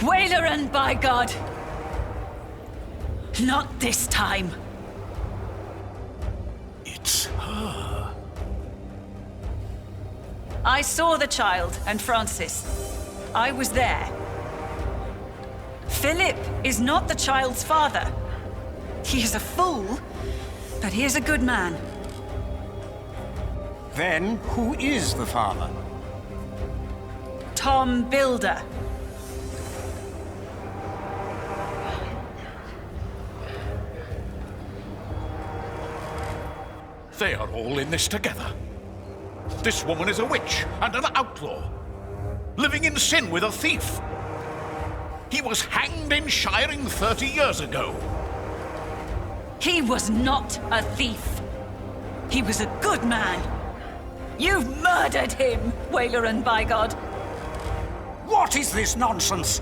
Waileran, by God! Not this time. It's her. I saw the child and Francis. I was there. Philip is not the child's father. He is a fool, but he is a good man. Then, who is the father? Tom Builder. They are all in this together. This woman is a witch and an outlaw, living in sin with a thief. He was hanged in Shiring 30 years ago. He was not a thief. He was a good man. You've murdered him, Waileran, by God. What is this nonsense?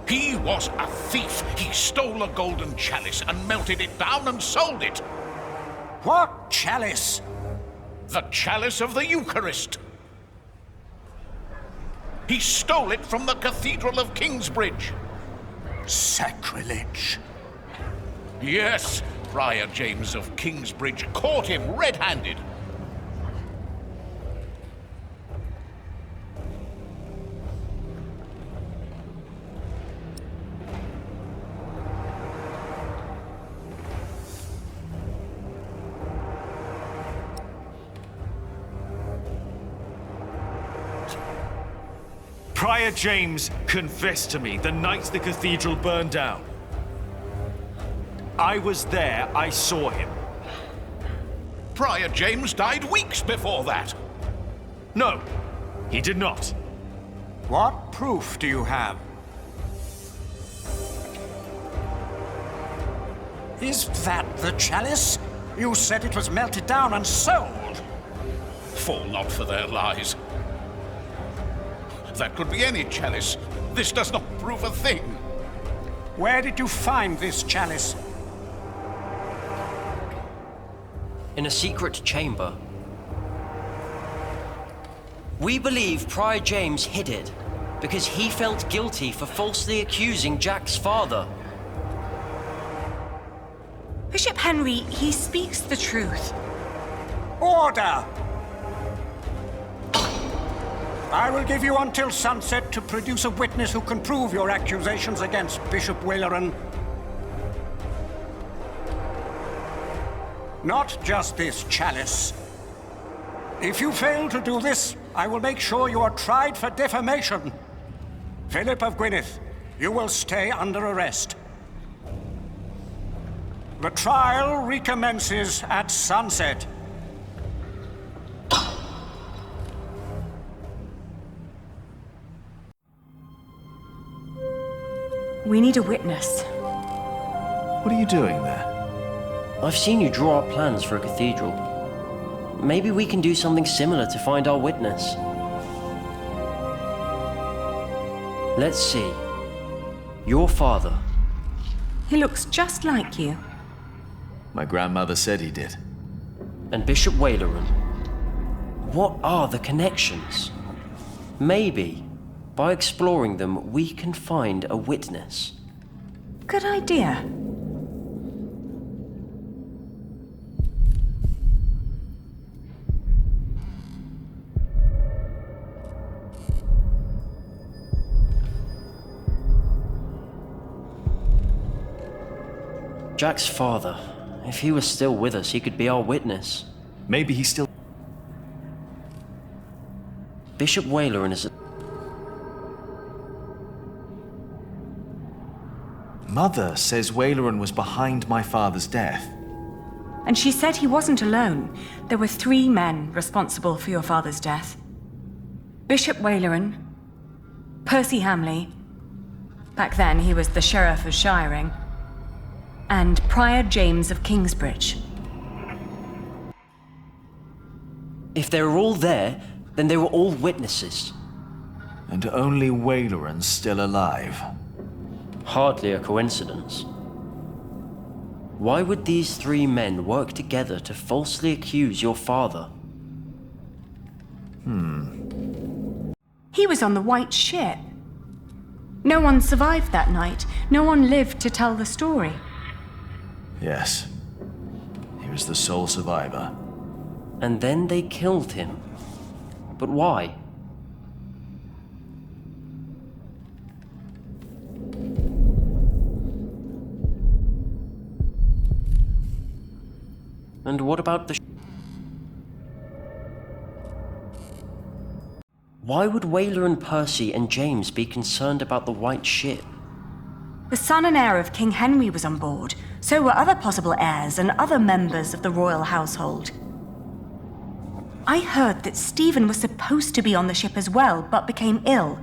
He was a thief. He stole a golden chalice and melted it down and sold it. What chalice? The chalice of the Eucharist. He stole it from the Cathedral of Kingsbridge. Sacrilege. Yes, Friar James of Kingsbridge caught him red-handed. Friar James confessed to me the night the cathedral burned down. I was there, I saw him. Friar James died weeks before that. No, he did not. What proof do you have? Is that the chalice? You said it was melted down and sold. Fall not for their lies. That could be any chalice. This does not prove a thing. Where did you find this chalice? In a secret chamber. We believe Prior James hid it because he felt guilty for falsely accusing Jack's father. Bishop Henry, he speaks the truth. Order! I will give you until sunset to produce a witness who can prove your accusations against Bishop Waileran. Not just this chalice. If you fail to do this, I will make sure you are tried for defamation. Philip of Gwynedd, you will stay under arrest. The trial recommences at sunset. We need a witness. What are you doing there? I've seen you draw up plans for a cathedral. Maybe we can do something similar to find our witness. Let's see. Your father. He looks just like you. My grandmother said he did. And Bishop Waileran. What are the connections? Maybe, by exploring them, we can find a witness. Good idea. Jack's father. If he was still with us, he could be our witness. Maybe he's still... Bishop Waileran is... Mother says Waileran was behind my father's death. And she said he wasn't alone. There were 3 men responsible for your father's death. Bishop Waileran, Percy Hamley, back then he was the Sheriff of Shiring, and Prior James of Kingsbridge. If they were all there, then they were all witnesses. And only Waileran's still alive. Hardly a coincidence. Why would these 3 men work together to falsely accuse your father? He was on the White Ship. No one survived that night. No one lived to tell the story. Yes. He was the sole survivor. And then they killed him. But why? And what about the... Why would Whaler and Percy and James be concerned about the white ship? The son and heir of King Henry was on board. So were other possible heirs and other members of the royal household. I heard that Stephen was supposed to be on the ship as well, but became ill.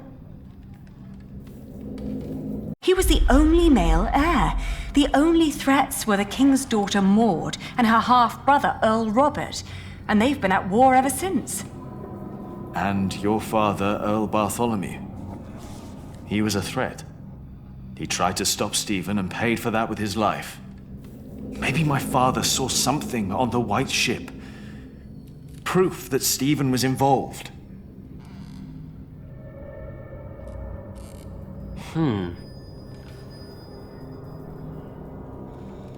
He was the only male heir. The only threats were the king's daughter Maud and her half-brother Earl Robert, and they've been at war ever since. And your father, Earl Bartholomew. He was a threat. He tried to stop Stephen and paid for that with his life. Maybe my father saw something on the white ship. Proof that Stephen was involved.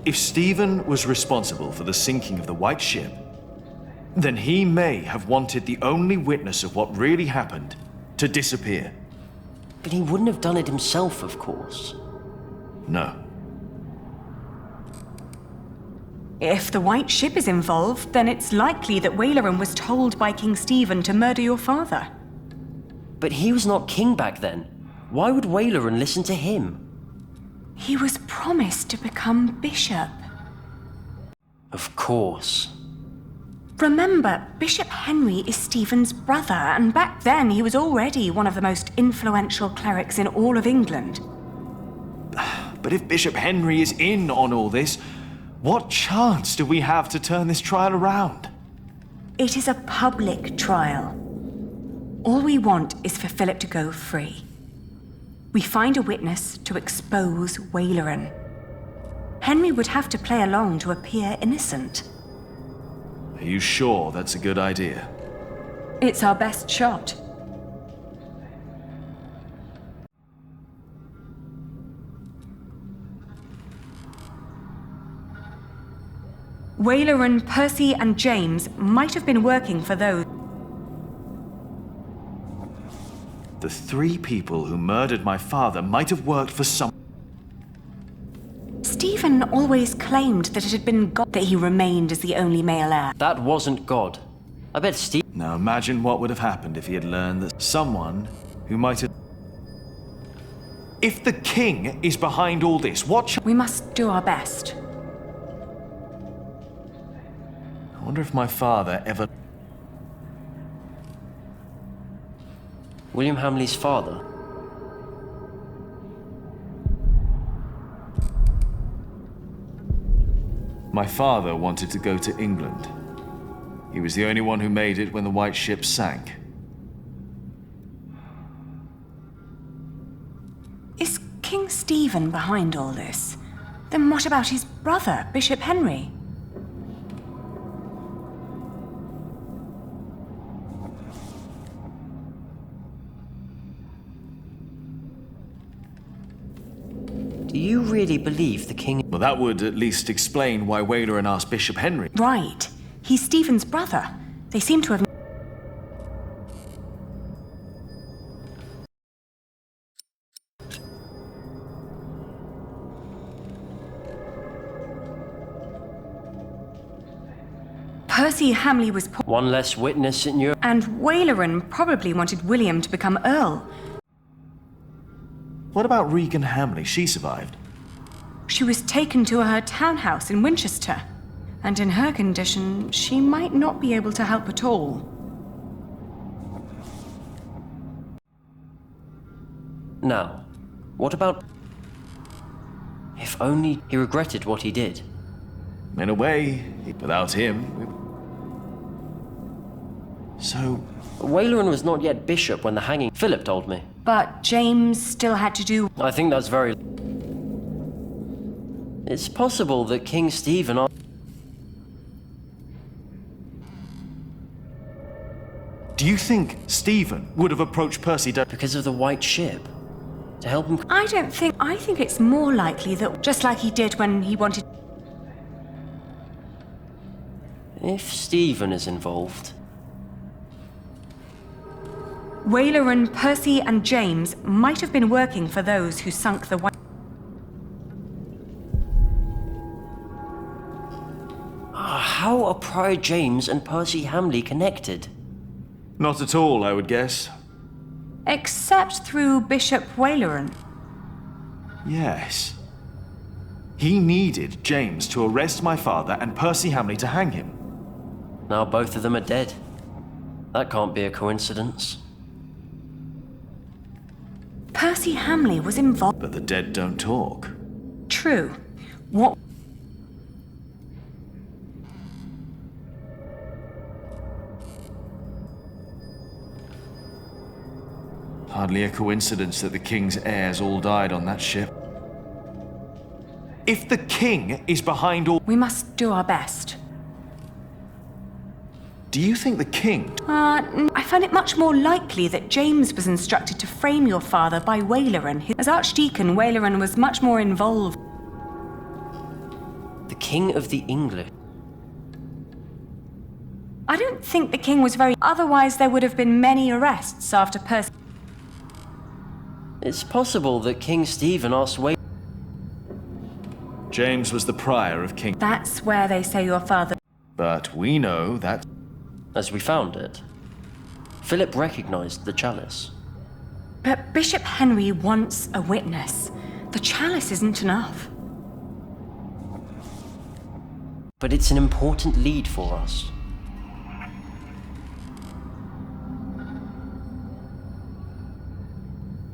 If Stephen was responsible for the sinking of the white ship, then he may have wanted the only witness of what really happened to disappear. But he wouldn't have done it himself, of course. No. If the white ship is involved, then it's likely that Waleran was told by King Stephen to murder your father. But he was not king back then. Why would Waleran listen to him? He was promised to become bishop. Of course. Remember, Bishop Henry is Stephen's brother, and back then he was already one of the most influential clerics in all of England. But if Bishop Henry is in on all this, what chance do we have to turn this trial around? It is a public trial. All we want is for Philip to go free. We find a witness to expose Waleran. Henry would have to play along to appear innocent. Are you sure that's a good idea? It's our best shot. Waleran, Percy, and James might have been working for those. The three people who murdered my father might have worked for some... Stephen always claimed that it had been God that he remained as the only male heir. That wasn't God. I bet Steve... Now imagine what would have happened if he had learned that someone who might have... If the king is behind all this, what... We must do our best. I wonder if my father ever... William Hamley's father. My father wanted to go to England. He was the only one who made it when the white ship sank. Is King Stephen behind all this? Then what about his brother, Bishop Henry? Do you really believe the king... Well, that would at least explain why Waleran asked Bishop Henry. Right. He's Stephen's brother. They seem to have... Percy Hamley was poor, One less witness in your... and Waleran probably wanted William to become Earl. What about Regan Hamley? She survived. She was taken to her townhouse in Winchester, and in her condition, she might not be able to help at all. Now, what about... If only he regretted what he did. In a way, without him... So... Waleran was not yet bishop when the hanging... Philip told me. But James still had to do... I think that's very... It's possible that King Stephen... Do you think Stephen would have approached Percy Because of the white ship. To help him... I think it's more likely that, just like he did when he wanted... If Stephen is involved... Wayleran, Percy and James might have been working for those who sunk the White... How are Prior James and Percy Hamley connected? Not at all, I would guess. Except through Bishop Wayleran. Yes. He needed James to arrest my father and Percy Hamley to hang him. Now both of them are dead. That can't be a coincidence. Percy Hamley was involved... But the dead don't talk. True. What... Hardly a coincidence that the king's heirs all died on that ship. If the king is behind all... We must do our best. Do you think the king... I find it much more likely that James was instructed to frame your father by Wayleran. As Archdeacon, Wayleran was much more involved. The King of the English. I don't think the king was very... Otherwise, there would have been many arrests after Percy... It's possible that King Stephen asked Wayleran... James was the prior of King... That's where they say your father... But we know that... As we found it, Philip recognized the chalice. But Bishop Henry wants a witness. The chalice isn't enough. But it's an important lead for us.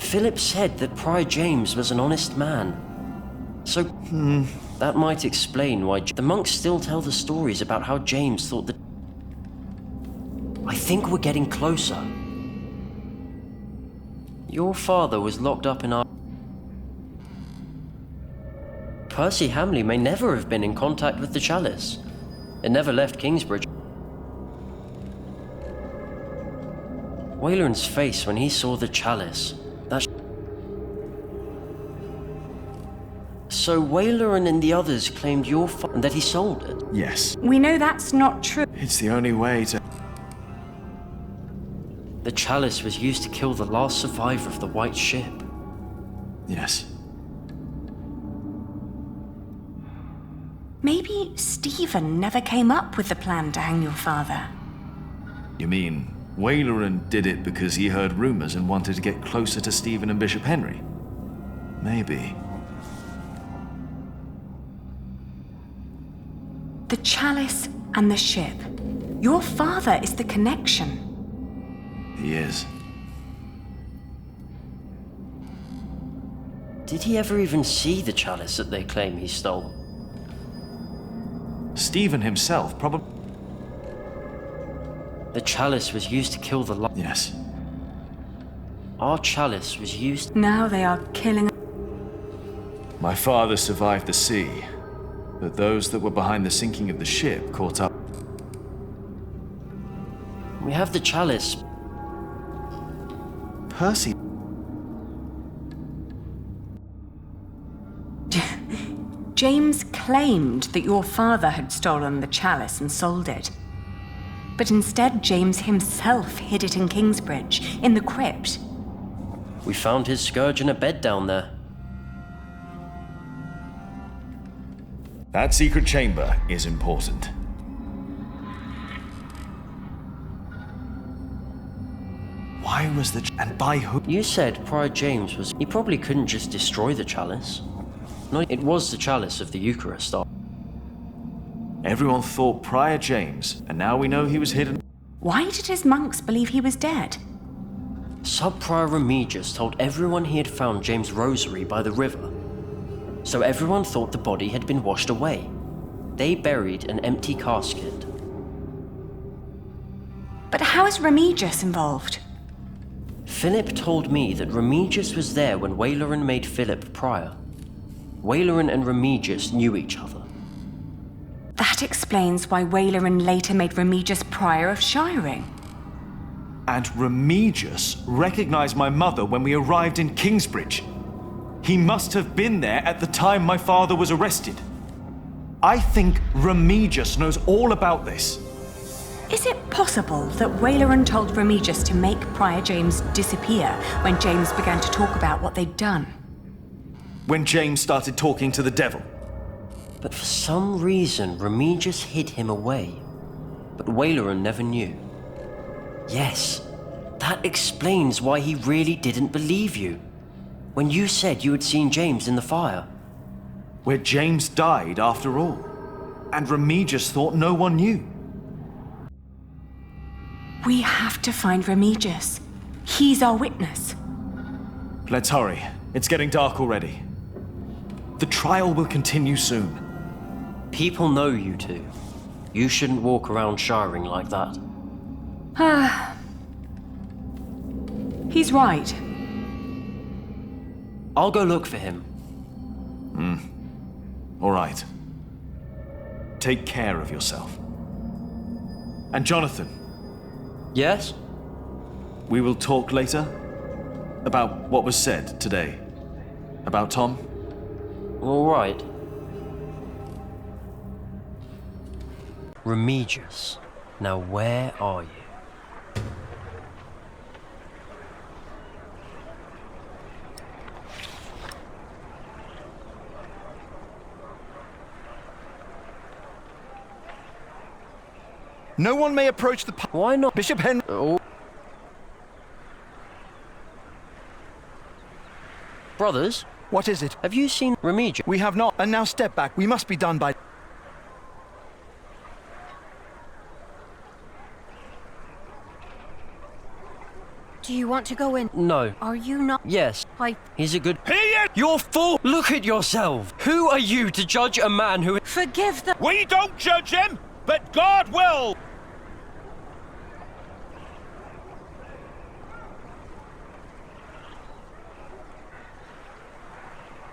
Philip said that Prior James was an honest man. So, that might explain why the monks still tell the stories about how James thought that... I think we're getting closer. Your father was locked up in our... Percy Hamley may never have been in contact with the chalice. It never left Kingsbridge. Wayleran's face when he saw the chalice. So Wayleran and the others claimed your father and that he sold it? Yes. We know that's not true. It's the only way to... The chalice was used to kill the last survivor of the White Ship. Yes. Maybe Stephen never came up with the plan to hang your father. You mean Wayleran did it because he heard rumors and wanted to get closer to Stephen and Bishop Henry? Maybe. The chalice and the ship. Your father is the connection. He is. Did he ever even see the chalice that they claim he stole? Stephen himself probably... The chalice was used to kill the Yes. Our chalice was used... Now they are killing... My father survived the sea, but those that were behind the sinking of the ship caught up. We have the chalice. Percy... James claimed that your father had stolen the chalice and sold it. But instead, James himself hid it in Kingsbridge, in the crypt. We found his scourge in a bed down there. That secret chamber is important. Why was the... and by who? You said Prior James was... He probably couldn't just destroy the chalice. No, it was the chalice of the Eucharist. Everyone thought Prior James, and now we know he was hidden. Why did his monks believe he was dead? Sub-Prior Remigius told everyone he had found James' rosary by the river. So everyone thought the body had been washed away. They buried an empty casket. But how is Remigius involved? Philip told me that Remigius was there when Wayleran made Philip prior. Wayleran and Remigius knew each other. That explains why Wayleran later made Remigius prior of Shiring. And Remigius recognized my mother when we arrived in Kingsbridge. He must have been there at the time my father was arrested. I think Remigius knows all about this. Is it possible that Waleran told Remigius to make Prior James disappear when James began to talk about what they'd done? When James started talking to the devil. But for some reason, Remigius hid him away. But Waleran never knew. Yes, that explains why he really didn't believe you. When you said you had seen James in the fire. Where James died, after all. And Remigius thought no one knew. We have to find Remigius. He's our witness. Let's hurry. It's getting dark already. The trial will continue soon. People know you two. You shouldn't walk around shiring like that. He's right. I'll go look for him. All right. Take care of yourself. And Jonathan, Yes? we will talk later about what was said today. About Tom. All right. Remigius, now where are you? No one may approach the Why not? Bishop Henry. Oh. Brothers, What is it? have you seen Remigius? We have not. And now step back. We must be done by... Do you want to go in? No. Are you not? Yes. He's a good... Here! You're fool! Look at yourself! Who are you to judge a man who... Forgive the... We don't judge him, but God will!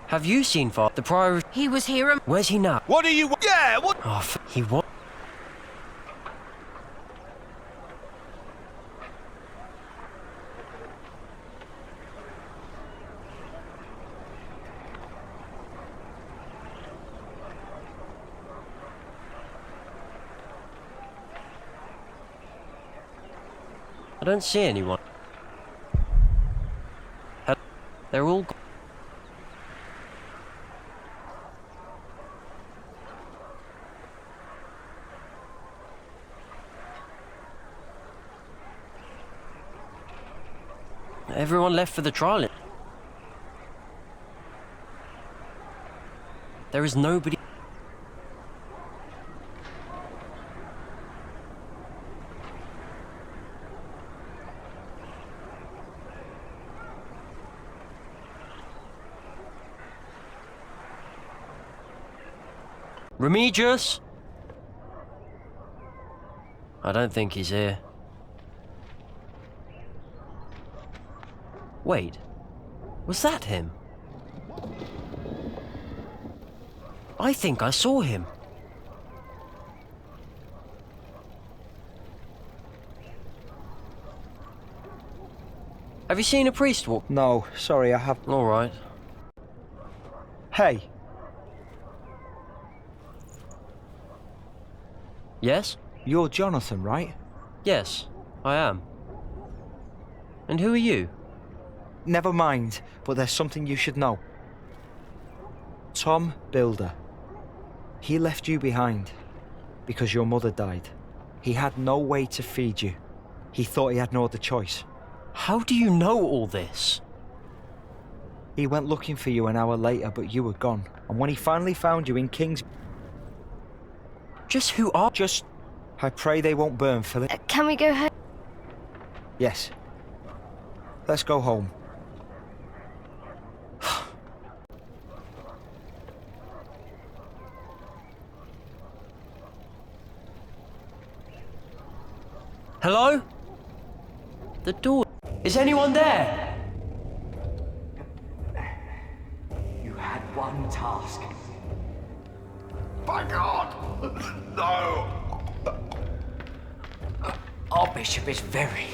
Have you seen the prior... He was here. Where's he now? What do you... Yeah, what... Oh, he what? I don't see anyone. They're all... Everyone left for the trial. There is nobody... Remigius? I don't think he's here. Wait, was that him? I think I saw him. Have you seen a priest walk? No, sorry, I have... All right. Hey, Yes? you're Jonathan, right? Yes, I am. And who are you? Never mind, but there's something you should know. Tom Builder. He left you behind because your mother died. He had no way to feed you. He thought he had no other choice. How do you know all this? He went looking for you an hour later, but you were gone. And when he finally found you in King's... Just who are... Just... I pray they won't burn, Philip. Can we go home? Yes. Let's go home. Hello? The door... Is anyone there? You had one task. By God! No! Our bishop is very